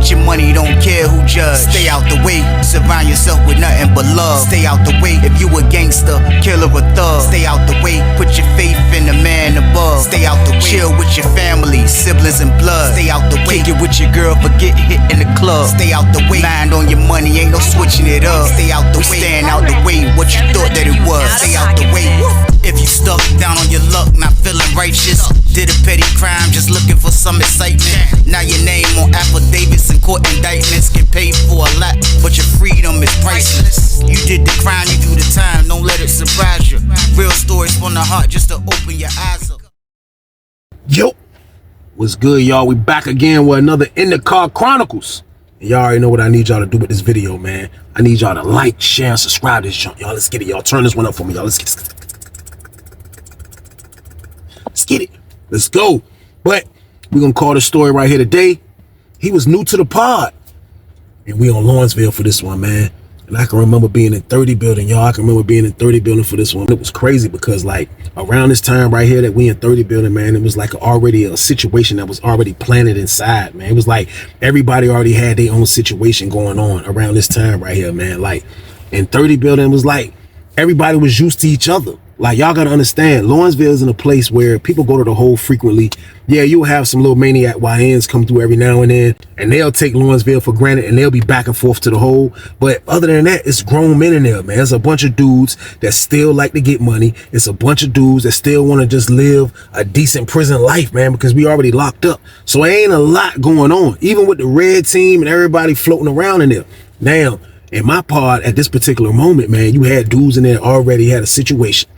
Get your money, don't care who judge. Stay out the way, surround yourself with nothing but love. Stay out the way, if you a gangster, killer or thug. Stay out the way, put your faith in the man above. Stay out the way, chill with your family, siblings and blood. Stay out the way, kick it with your girl, forget hit in the club. Stay out the way, mind on your money, ain't no switching it up. Stay out the way, stand out the way, what you thought that it was. Stay out the way. If you stuck down on your luck, not feeling righteous, did a petty crime, just looking for some excitement. Now your name on affidavits and court indictments, get paid for a lot, but your freedom is priceless. You did the crime, you do the time, don't let it surprise you. Real stories from the heart, just to open your eyes up. Yo, what's good, y'all? We back again with another In the Car Chronicles. And y'all already know what I need y'all to do with this video, man. I need y'all to like, share, and subscribe to this junk, y'all. Let's get it, y'all. Turn this one up for me, y'all. Let's get it. Let's go. But we're gonna call the story right here today. He was new to the pod, and we on Lawrenceville for this one, man. And I can remember being in 30 building, y'all. I can remember being in 30 building for this one. It was crazy because like around this time right here that we in 30 building, man, it was like already a situation that was already planted inside, man. It was like everybody already had their own situation going on around this time right here, man. Like in 30 building, it was like everybody was used to each other. Like, y'all gotta understand, Lawrenceville is in a place where people go to the hole frequently. Yeah, you'll have some little maniac YNs come through every now and then, and they'll take Lawrenceville for granted, and they'll be back and forth to the hole. But other than that, it's grown men in there, man. It's a bunch of dudes that still like to get money. It's a bunch of dudes that still want to just live a decent prison life, man, because we already locked up. So it ain't a lot going on, even with the red team and everybody floating around in there. Now, in my pod, at this particular moment, man, you had dudes in there already had a situation.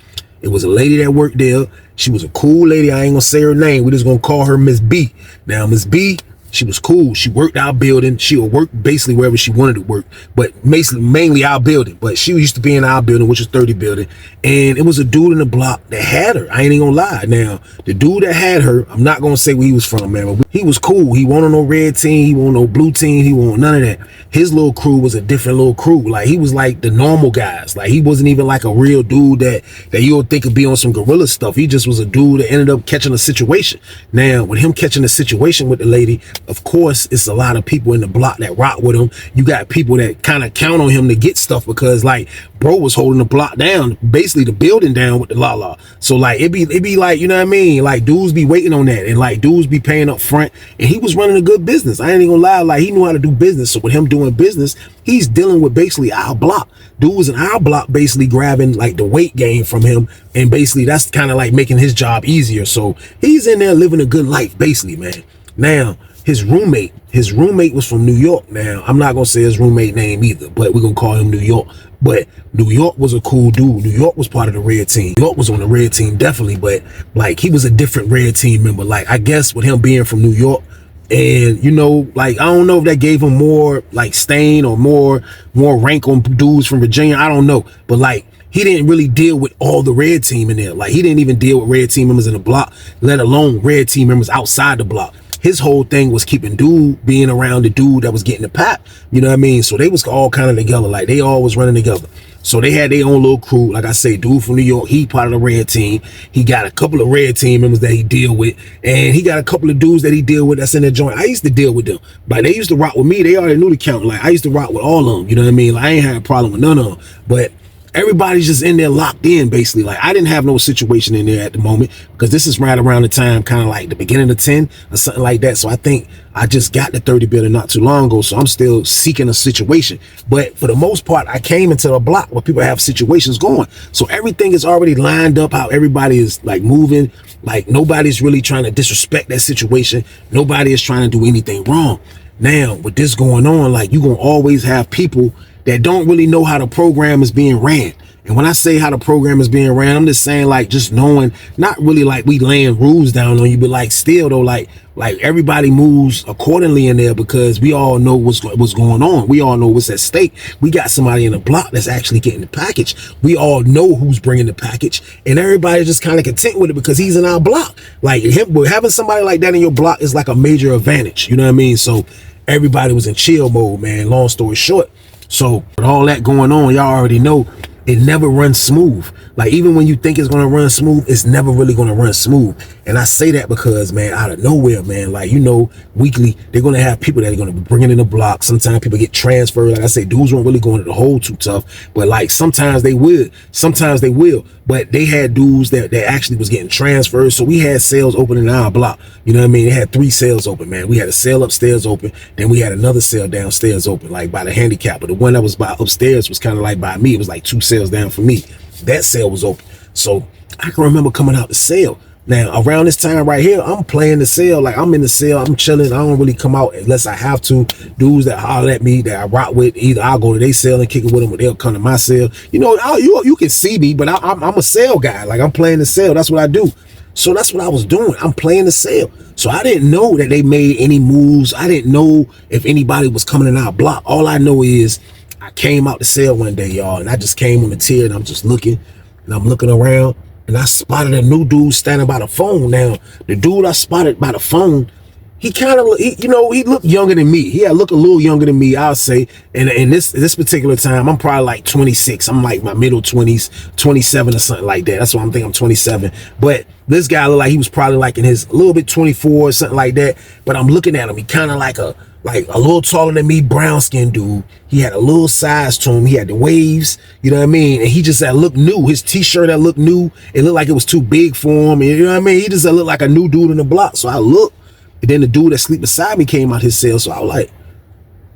It was a lady that worked there. She was a cool lady. I ain't gonna say her name. We're just gonna call her Miss B. Now, Miss B, she was cool. She worked our building. She would work basically wherever she wanted to work, but mainly our building. But she used to be in our building, which is 30 building. And it was a dude in the block that had her. I ain't even gonna lie. Now, the dude that had her, I'm not gonna say where he was from, man, but he was cool. He wasn't on no red team. He wasn't no blue team. He wasn't none of that. His little crew was a different little crew. Like, he was like the normal guys. Like, he wasn't even like a real dude that you would think could be on some gorilla stuff. He just was a dude that ended up catching a situation. Now, with him catching a situation with the lady, of course, it's a lot of people in the block that rock with him. You got people that kind of count on him to get stuff because, like, bro was holding the block down, basically the building down with the la. So, like, it be like, you know what I mean? Like, dudes be waiting on that, and like dudes be paying up front, and he was running a good business. I ain't even gonna lie, like, he knew how to do business. So with him doing business, he's dealing with basically our block. Dudes in our block basically grabbing like the weight gain from him, and basically that's kind of like making his job easier. So he's in there living a good life, basically, man. Now, his roommate was from New York. Now, I'm not gonna say his roommate name either, but we're gonna call him New York. But New York was a cool dude. New York was part of the red team. New York was on the red team, definitely, but like he was a different red team member. Like, I guess with him being from New York, and you know, like, I don't know if that gave him more like stain or more rank on dudes from Virginia. I don't know, but like, he didn't really deal with all the red team in there. Like, he didn't even deal with red team members in the block, let alone red team members outside the block. His whole thing was keeping being around the dude that was getting the pap. You know what I mean? So they was all kind of together. Like, they all was running together. So they had their own little crew. Like I say, dude from New York, he part of the red team. He got a couple of red team members that he deal with. And he got a couple of dudes that he deal with that's in the joint. I used to deal with them. Like, they used to rock with me. They already knew the count. Like, I used to rock with all of them. You know what I mean? Like, I ain't had a problem with none of them. But everybody's just in there locked in, basically. Like, I didn't have no situation in there at the moment because this is right around the time, kind of like the beginning of 10 or something like that. So I think I just got the 30 building not too long ago. So I'm still seeking a situation. But for the most part, I came into a block where people have situations going. So everything is already lined up how everybody is like moving. Like, nobody's really trying to disrespect that situation. Nobody is trying to do anything wrong. Now, with this going on, like, you're going to always have people that don't really know how the program is being ran. And when I say how the program is being ran, I'm just saying, like, just knowing, not really like we laying rules down on you, but like still though, like everybody moves accordingly in there because we all know what's going on. We all know what's at stake. We got somebody in the block that's actually getting the package. We all know who's bringing the package, and everybody's just kind of content with it because he's in our block. Like, having somebody like that in your block is like a major advantage. You know what I mean? So everybody was in chill mode, man. Long story short. So with all that going on, y'all already know it never runs smooth. Like, even when you think it's gonna run smooth, it's never really gonna run smooth. And I say that because, man, out of nowhere, man, like, you know, weekly, they're gonna have people that are gonna be bringing in the block. Sometimes people get transferred. Like I say, dudes weren't really going to the hole too tough, but like sometimes they will, but they had dudes that actually was getting transferred. So we had sales open in our block. You know what I mean? They had 3 sales open, man. We had a sale upstairs open, then we had another sale downstairs open, like by the handicap. But the one that was by upstairs was kind of like by me. It was like 2 sales down from me. That sale was open. So I can remember coming out the sale. Now, around this time right here, I'm playing the sale. Like, I'm in the sale, I'm chilling. I don't really come out unless I have to. Dudes that holler at me, that I rock with, either I'll go to their sale and kick it with them, or they'll come to my sale. You know, you can see me, but I'm a sale guy. Like, I'm playing the sale. That's what I do. So that's what I was doing. I'm playing the sale. So I didn't know that they made any moves. I didn't know if anybody was coming in our block. All I know is I came out the sale one day, y'all, and I just came on the tier, and I'm just looking, and I'm looking around, and I spotted a new dude standing by the phone. Now, the dude I spotted by the phone, he kind of, you know, he looked younger than me. He had looked a little younger than me, I'll say. And in this particular time, I'm probably like 26. I'm like my middle 20s, 27 or something like that. That's why I'm thinking I'm 27. But this guy looked like he was probably like in his a little bit 24 or something like that. But I'm looking at him. He kind of like a little taller than me, brown skinned dude. He had a little size to him. He had the waves, you know what I mean? And he just looked new. His t-shirt that looked new. It looked like it was too big for him. And you know what I mean? He just looked like a new dude in the block. So I looked. And then the dude that sleep beside me came out his cell. So I was like,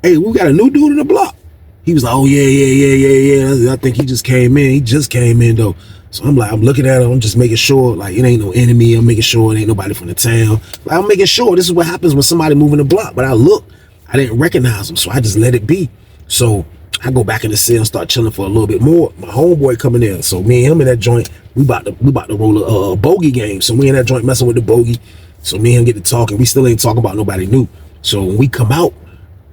hey, we got a new dude in the block. He was like, oh, yeah. I think he just came in. He just came in, though. So I'm like, I'm looking at him. I'm just making sure, like, it ain't no enemy. I'm making sure it ain't nobody from the town. Like, I'm making sure this is what happens when somebody moving the block. But I looked. I didn't recognize him. So I just let it be. So I go back in the cell and start chilling for a little bit more. My homeboy coming in. So me and him in that joint, we about to roll a bogey game. So we in that joint messing with the bogey. So me and him get to talking. We still ain't talking about nobody new. So when we come out,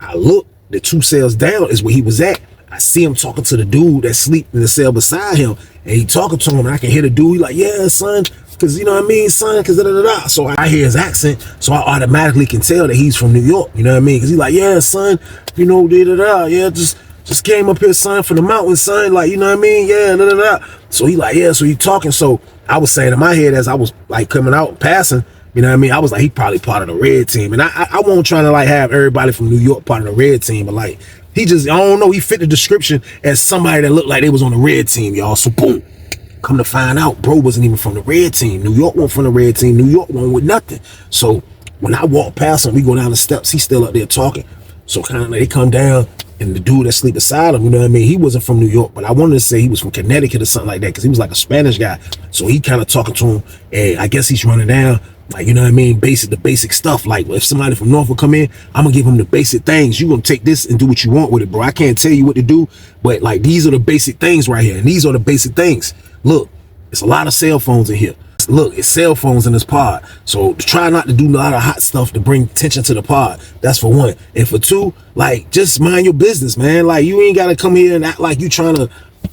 I look, the 2 cells down is where he was at. I see him talking to the dude that sleep in the cell beside him. And he talking to him, and I can hear the dude. He like, yeah, son, because you know what I mean, son, because da-da-da-da. So I hear his accent, so I automatically can tell that he's from New York. You know what I mean? Because he's like, yeah, son, you know, da-da-da, yeah, just came up here, son, from the mountains, son, like, you know what I mean? Yeah, da-da-da. So he like, yeah, so he talking. So I was saying in my head as I was like coming out, passing, you know what I mean? I was like, he probably part of the red team. And I won't trying to like have everybody from New York part of the red team, but like, he just, I don't know, he fit the description as somebody that looked like they was on the red team, y'all. So boom, come to find out, bro wasn't even from the red team. New York wasn't from the red team. New York wasn't with nothing. So when I walk past him, we go down the steps, he's still up there talking. So kind of like they come down, and the dude that sleep beside him, you know what I mean? He wasn't from New York, but I wanted to say he was from Connecticut or something like that, because he was like a Spanish guy. So he kind of talking to him, and I guess he's running down, like, you know what I mean? The basic stuff. Like, if somebody from North will come in, I'm gonna give him the basic things. You gonna take this and do what you want with it, bro. I can't tell you what to do, but like, these are the basic things right here. And these are the basic things. Look, it's a lot of cell phones in here. Look, it's cell phones in this pod. So try not to do a lot of hot stuff to bring attention to the pod. That's for one. And for two, like, just mind your business, man. Like, you ain't got to come here and act like you trying to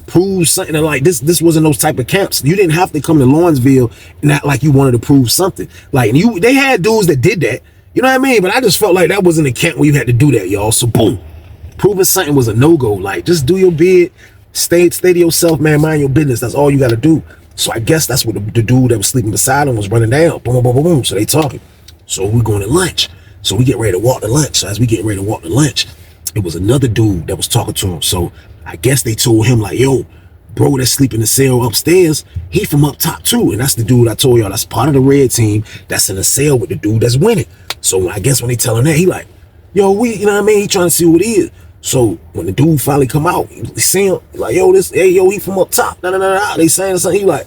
prove something. And like, this wasn't those type of camps. You didn't have to come to Lawrenceville and act like you wanted to prove something. Like, they had dudes that did that. You know what I mean? But I just felt like that wasn't a camp where you had to do that, y'all. So boom, proving something was a no-go. Like, just do your bid. Stay to yourself, man. Mind your business. That's all you got to do. So I guess that's what the dude that was sleeping beside him was running down. Boom, boom, boom, boom. So they talking. So we going to lunch. So we get ready to walk to lunch. So as we get ready to walk to lunch, it was another dude that was talking to him. So I guess they told him like, yo, bro that's sleeping in the cell upstairs, he from up top too. And that's the dude I told y'all that's part of the red team that's in the cell with the dude that's winning. So I guess when they tell him that, he like, yo, you know what I mean? He trying to see what he is. So when the dude finally come out, he see him, like, yo, he from up top. They saying something. He like,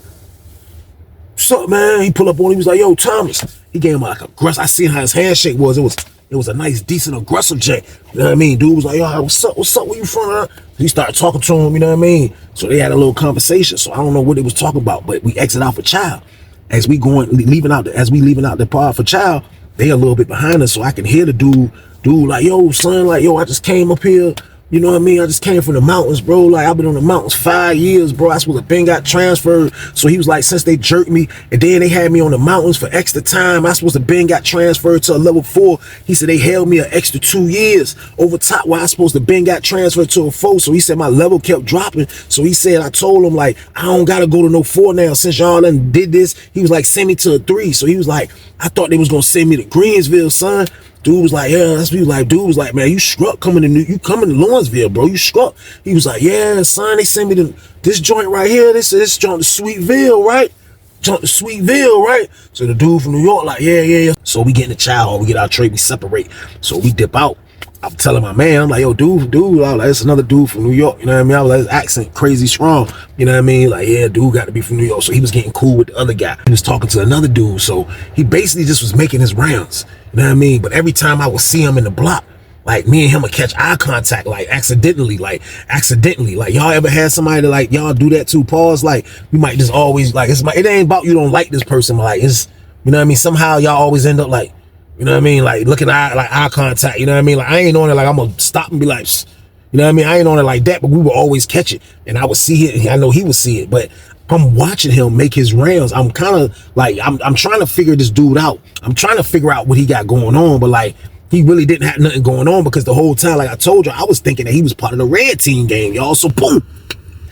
what's up, man? He pull up on him. He was like, yo, Thomas. He gave him like aggressive. I seen how his handshake was. It was a nice, decent, aggressive jack. You know what I mean? Dude was like, yo, what's up? Where you from? He started talking to him, you know what I mean? So they had a little conversation. So I don't know what they was talking about, but we exit out for child. As we leaving out the pod for child, they a little bit behind us, so I can hear the dude like, yo, son, like, yo, I just came up here You know what I mean? I just came from the mountains, bro. Like, I've been on the mountains 5 years, bro. I supposed to been got transferred. So he was like, since they jerked me, and then they had me on the mountains for extra time, I supposed to been got transferred to a level 4. He said they held me an extra 2 years over top where I supposed to been got transferred to a 4. So he said my level kept dropping. So he said, I told him, like, I don't got to go to no 4 now. Since y'all done did this, he was like, send me to a 3. So he was like, I thought they was going to send me to Greensville, son. Dude was like, yeah, that's what he was like. Dude was like, man, you struck coming to Lawrenceville, bro. You struck. He was like, yeah, son, they sent me to this joint right here. This joint to Sweetville, right? Jump to Sweetville, right? So the dude from New York, like, yeah. So we get in the chow hall, we get our tray, we separate. So we dip out. I'm telling my man, I'm like, yo, dude, I was like, it's another dude from New York, you know what I mean? I was like, his accent crazy strong, you know what I mean? Like, yeah, dude got to be from New York. So he was getting cool with the other guy. He was talking to another dude. So he basically just was making his rounds, you know what I mean? But every time I would see him in the block, like, me and him would catch eye contact, like, accidentally. Like, y'all ever had somebody to, like, y'all do that too? Pause. Like, you might just always, like, it ain't about you don't like this person, but, like, it's, you know what I mean? Somehow y'all always end up, like, you know what I mean? Like, looking at eye contact, you know what I mean? Like, I ain't on it like I'm gonna stop and be like, psst. You know what I mean? I ain't on it like that, but we would always catch it. And I would see it. I know he would see it, but I'm watching him make his rounds. I'm kind of like, I'm trying to figure this dude out. I'm trying to figure out what he got going on, but like, he really didn't have nothing going on because the whole time, like I told you, I was thinking that he was part of the red team game, y'all. So boom,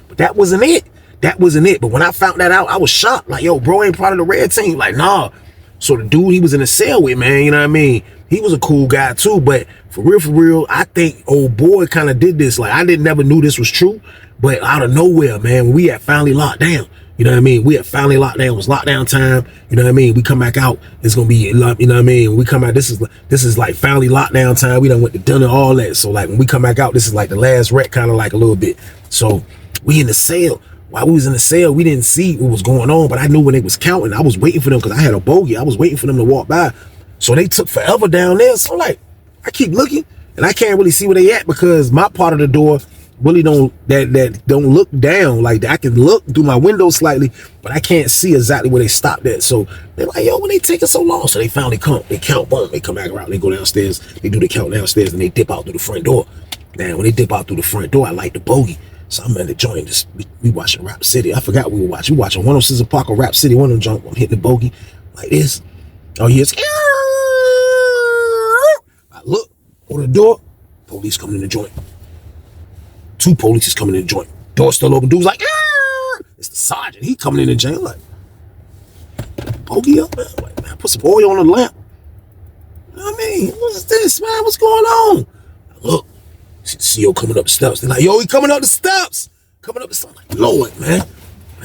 but that wasn't it. That wasn't it. But when I found that out, I was shocked. Like, yo, bro ain't part of the red team. Like, nah. So the dude he was in the cell with, man, you know what I mean? He was a cool guy too, but for real, I think old boy kind of did this. Like, I never knew this was true, but out of nowhere, man, when we had finally locked down, you know what I mean? We had finally locked down. It was lockdown time, you know what I mean? We come back out, it's gonna be, you know what I mean? When we come out, this is like finally lockdown time. We done went to dinner, all that. So like when we come back out, this is like the last wreck, kind of like a little bit. So we in the cell. While we was in the cell, we didn't see what was going on, but I knew when they was counting. I was waiting for them because I had a bogey. I was waiting for them to walk by. So they took forever down there. So like, I keep looking and I can't really see where they at because my part of the door really don't look down. Like, I can look through my window slightly, but I can't see exactly where they stopped at. So they're like, yo, when they taking so long? So they finally come, they count, boom, they come back around, they go downstairs, they do the count downstairs, and they dip out through the front door. Now, when they dip out through the front door, I like the bogey. So I'm in the joint, just we watching Rap City. I forgot we were watching. We watching 106 Park or Rap City. One of them jump, I'm hitting the bogey like this. Oh, yes. I look on the door. Police coming in the joint. 2 police is coming in the joint. Door still open. Dude's like, it's the sergeant. He coming in the jail like, bogey up, man. Like, man, put some oil on the lamp. You know what I mean? What's this, man? What's going on? I look. See the CO coming up the steps. They're like, yo, he coming up the steps. Coming up the steps. Like, Lord, man. You know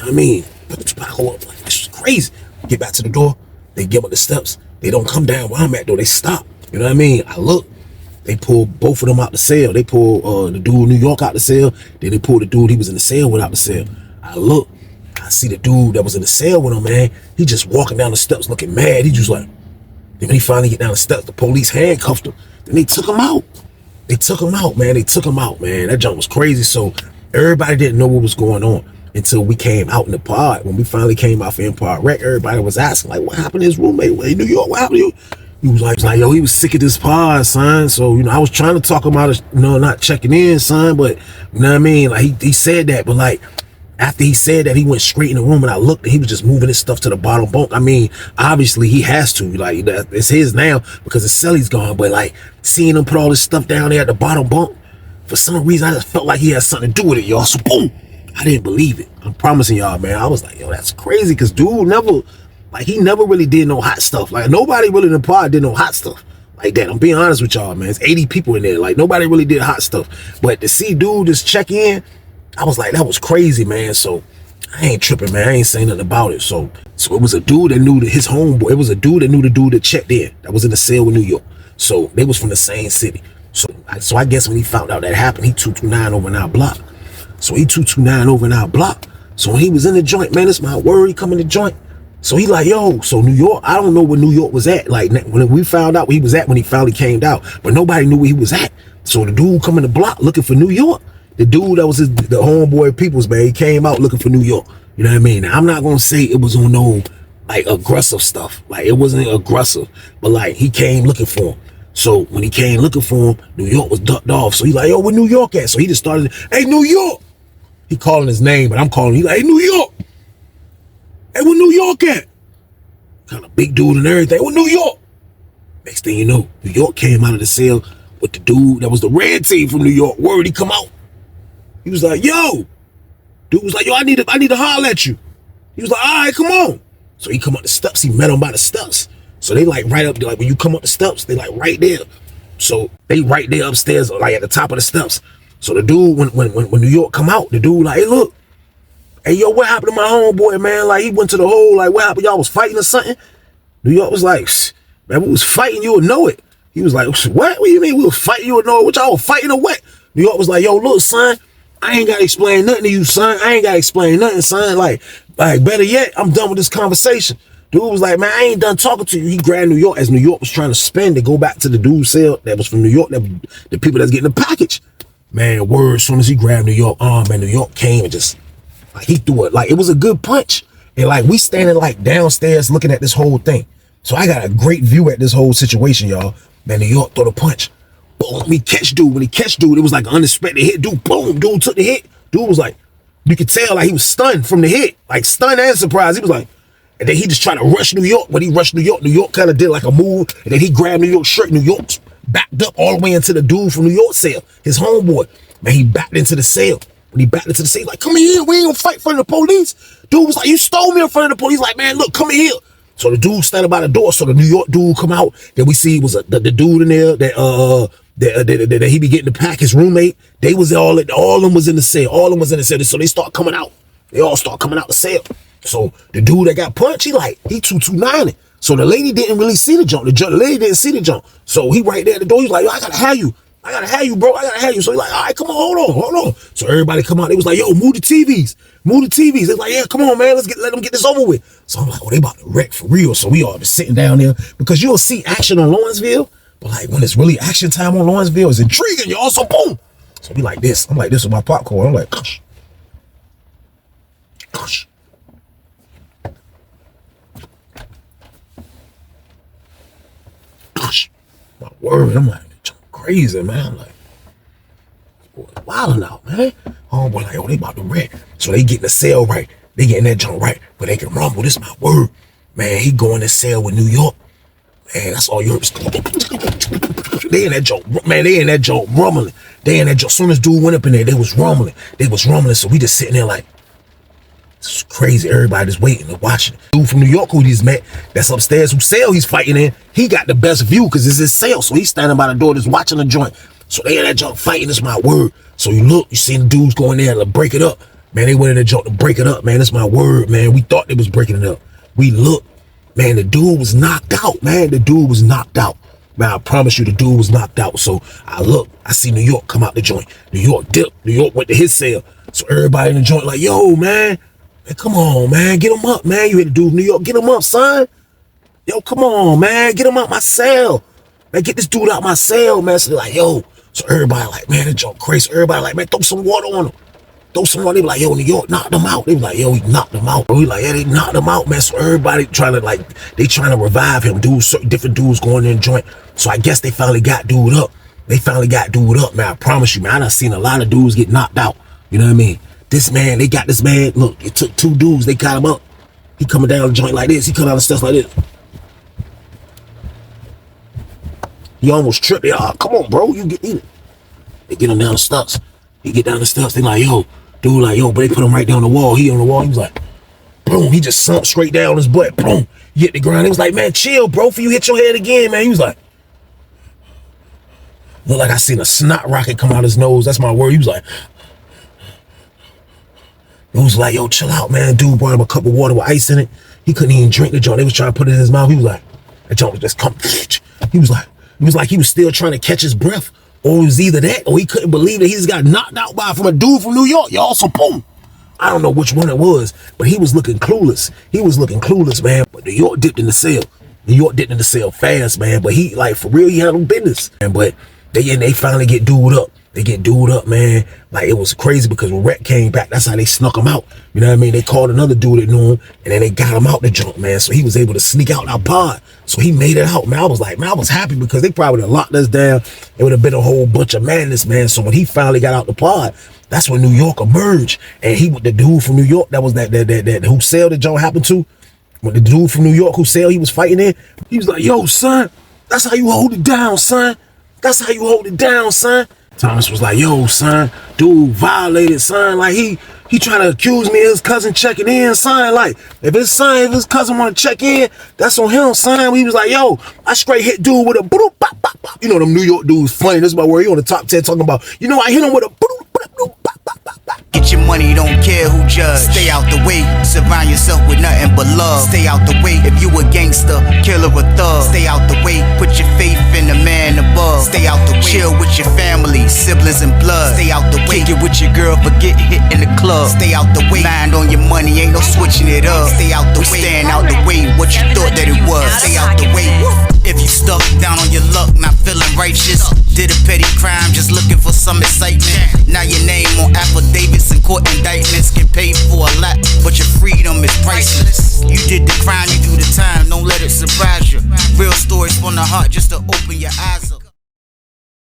what I mean? Put the tobacco up. Like, this is crazy. Get back to the door. They get up the steps. They don't come down where I'm at, though. They stop. You know what I mean? I look. They pull both of them out the cell. They pull the dude in New York out the cell. Then they pull the dude he was in the cell with out the cell. I look. I see the dude that was in the cell with him, man. He just walking down the steps looking mad. He just like, then when he finally get down the steps, the police handcuffed him. Then they took him out. They took him out, man. That jump was crazy. So everybody didn't know what was going on until we came out in the pod. When we finally came out for Empire Rec, everybody was asking, like, what happened to his roommate? Well, in New York, what happened to you? He was like, yo, he was sick of this pod, son. So, you know, I was trying to talk about it, you know, not checking in, son. But, you know what I mean? Like, he said that, but like, after he said that, he went straight in the room and I looked and he was just moving his stuff to the bottom bunk. I mean, obviously he has to, like, it's his now because the celly's gone. But like, seeing him put all this stuff down there at the bottom bunk, for some reason, I just felt like he had something to do with it, y'all. So boom, I didn't believe it. I'm promising y'all, man. I was like, yo, that's crazy. Cause dude never, like, he never really did no hot stuff. Like, nobody really in the pod did no hot stuff like that. I'm being honest with y'all, man. It's 80 people in there. Like, nobody really did hot stuff. But to see dude just check in, I was like, that was crazy, man. So I ain't tripping, man. I ain't saying nothing about it. So it was a dude that knew his homeboy. It was a dude that knew the dude that checked in, that was in the cell with New York. So they was from the same city. So I guess when he found out that happened, he 229 over in our block. So he 229 over in our block. So when he was in the joint, man, it's my word, he come in the joint. So he like, yo, so New York, I don't know where New York was at. Like, when we found out where he was at when he finally came out, but nobody knew where he was at. So the dude come in the block looking for New York. The dude that was the homeboy people's, man, he came out looking for New York. You know what I mean? Now, I'm not going to say it was on no, like, aggressive stuff. Like, it wasn't aggressive, but like, he came looking for him. So when he came looking for him, New York was ducked off. So he's like, yo, where New York at? So he just started, hey, New York. He calling his name, but I'm calling him. He's like, hey, New York. Hey, where New York at? Kind of big dude and everything. Where New York? Next thing you know, New York came out of the cell with the dude that was the red team from New York. Word, he come out. He was like, yo. Dude was like, yo, I need to holler at you. He was like, all right, come on. So he come up the steps. He met him by the steps. So they like right up there. Like when you come up the steps, they like right there. So they right there upstairs, like at the top of the steps. So the dude, when New York come out, the dude like, hey, look. Hey, yo, what happened to my homeboy, man? Like, he went to the hole. Like, what happened? Y'all was fighting or something? New York was like, man, we was fighting. You would know it. He was like, what? What do you mean we was fighting? You would know it. What, y'all was fighting or what? New York was like, yo, look, son, I ain't got to explain nothing to you, son. I ain't got to explain nothing, son. Like, better yet, I'm done with this conversation. Dude was like, man, I ain't done talking to you. He grabbed New York as New York was trying to spin to go back to the dude's cell that was from New York, that was the people that's getting the package. Man, word, as soon as he grabbed New York, man, New York came and just, like, he threw it. Like, it was a good punch. And, like, we standing, like, downstairs looking at this whole thing. So I got a great view at this whole situation, y'all. Man, New York threw the punch. Boom, he catch dude. When he catch dude, it was like an unexpected hit. Dude, boom, dude took the hit. Dude was like, you could tell, like, he was stunned from the hit. Like, stunned and surprised. He was like, and then he just tried to rush New York. When he rushed New York kind of did like a move. And then he grabbed New York's shirt. New York backed up all the way into the dude from New York cell, his homeboy. Man, he backed into the cell. When he backed into the cell, he's like, come here, we ain't gonna fight in front of the police. Dude was like, you stole me in front of the police. Like, man, look, come here. So the dude standing by the door. So the New York dude come out. Then we see it was the dude in there that he be getting the pack, his roommate. They was all of them was in the cell. All of them was in the cell. So they start coming out. They all start coming out the cell. So the dude that got punched, he 229. So the lady didn't really see the jump. The lady didn't see the jump. So he right there at the door. He's like, yo, I gotta have you. I gotta have you, bro. I gotta have you. So he's like, all right, come on, hold on. So everybody come out. They was like, yo, move the TVs. Move the TVs. They was like, yeah, come on, man. Let them get this over with. So I'm like, oh, they about to wreck for real. So we all just sitting down there because you'll see action on Lawrenceville. But like when it's really action time on Lawrenceville, it's intriguing, y'all. So boom. So we like this. I'm like this with my popcorn. I'm like, gosh. My word, I'm like, crazy, man. I'm like, boy, wilding out, man. Homeboy, like, oh, they about to wreck. So they getting the cell right. They getting that junk right, but they can rumble. This my word. Man, he going to cell with New York. Man, that's all you heard. They in that joke, man. They in that joke rumbling. They in that joke. As soon as dude went up in there, they was rumbling. So we just sitting there like, it's crazy. Everybody just waiting and watching. Dude from New York who he's met, that's upstairs, whose cell he's fighting in, he got the best view because it's his cell. So he's standing by the door just watching the joint. So they in that joint fighting, this my word. So you look, you see the dudes going there to break it up. Man, they went in the joint to break it up, man. That's my word, man. We thought they was breaking it up. We looked, man, the dude was knocked out, man. The dude was knocked out. Man, I promise you the dude was knocked out. So I look, I see New York come out the joint. New York dipped. New York went to his cell. So everybody in the joint like, yo, man, come on, man, get him up, man. You hit the dude from New York, get him up, son. Yo, come on, man, get him out my cell. Man, get this dude out my cell, man. So they're like, yo. So everybody like, man, that joke crazy. So everybody like, man, throw some water on him. Throw some water. They be like, yo, New York knocked them out. They be like, yo, he knocked them out. We like, yeah, they knocked them out, man. So everybody trying to like, they trying to revive him. Dudes, different dudes going in the joint. So I guess they finally got dude up. Man. I promise you, man, I done seen a lot of dudes get knocked out. You know what I mean? This man, they got this man. Look, it took two dudes. They got him up. He coming down the joint like this. He coming down the steps like this. He almost tripped. Oh, come on, bro. You get in it. They get him down the steps. He get down the steps. They like, yo, dude, like, yo, but they put him right down the wall. He on the wall. He was like, boom. He just sunk straight down his butt. Boom. He hit the ground. He was like, man, chill, bro. For you hit your head again, man. He was like, look like I seen a snot rocket come out his nose. That's my word. He was like, it was like, yo, chill out, man. Dude brought him a cup of water with ice in it. He couldn't even drink the joint. They was trying to put it in his mouth. He was like, that joint was just come. He was like he was still trying to catch his breath. Or it was either that or he couldn't believe that he just got knocked out from a dude from New York, y'all. So boom. I don't know which one it was, but he was looking clueless. Man. But New York dipped in the cell fast, man. But he, like, for real, he had no business. And but they finally get dude up. They get dude up, man. Like, it was crazy because when Rhett came back, that's how they snuck him out. You know what I mean? They called another dude that knew him, and then they got him out the junk, man. So he was able to sneak out our pod. So he made it out, man. I was like, man, I was happy because they probably would have locked us down. It would have been a whole bunch of madness, man. So when he finally got out the pod, that's when New York emerged. And he, the dude from New York, that was that who cell that Joe happened to, when the dude from New York who cell he was fighting in, he was like, yo, son, that's how you hold it down, son. That's how you hold it down, son. Thomas was like, yo, son, dude violated, son. Like, he trying to accuse me of his cousin checking in, son. Like, if his cousin want to check in, that's on him, son. He was like, yo, I straight hit dude with a boop, bop, bop, bop. You know, them New York dudes funny. This is about where he on the top 10 talking about, you know, I hit him with a boop, boop, boop, bop, bop, bop, bop. Get your money, don't care who judge. Stay out the way, surround yourself with nothing but love. Stay out the way if you a gangster, killer or thug. Stay out the way, put your faith in the man above. Stay out the way, chill with your family, siblings and blood. Stay out the way, kick it with your girl, forget hit in the club. Stay out the way, mind on your money, ain't no switching it up. Stay out the way, stand out the way, what you thought that it was. Stay out the way. If you stuck down on your luck, not feeling righteous, did a petty crime, just looking for some excitement. Now your name on affidavits and court indictments, get paid for a lot, but your freedom is priceless. You did the crime, you do the time, don't let it surprise you. Real stories from the heart, just to open your eyes.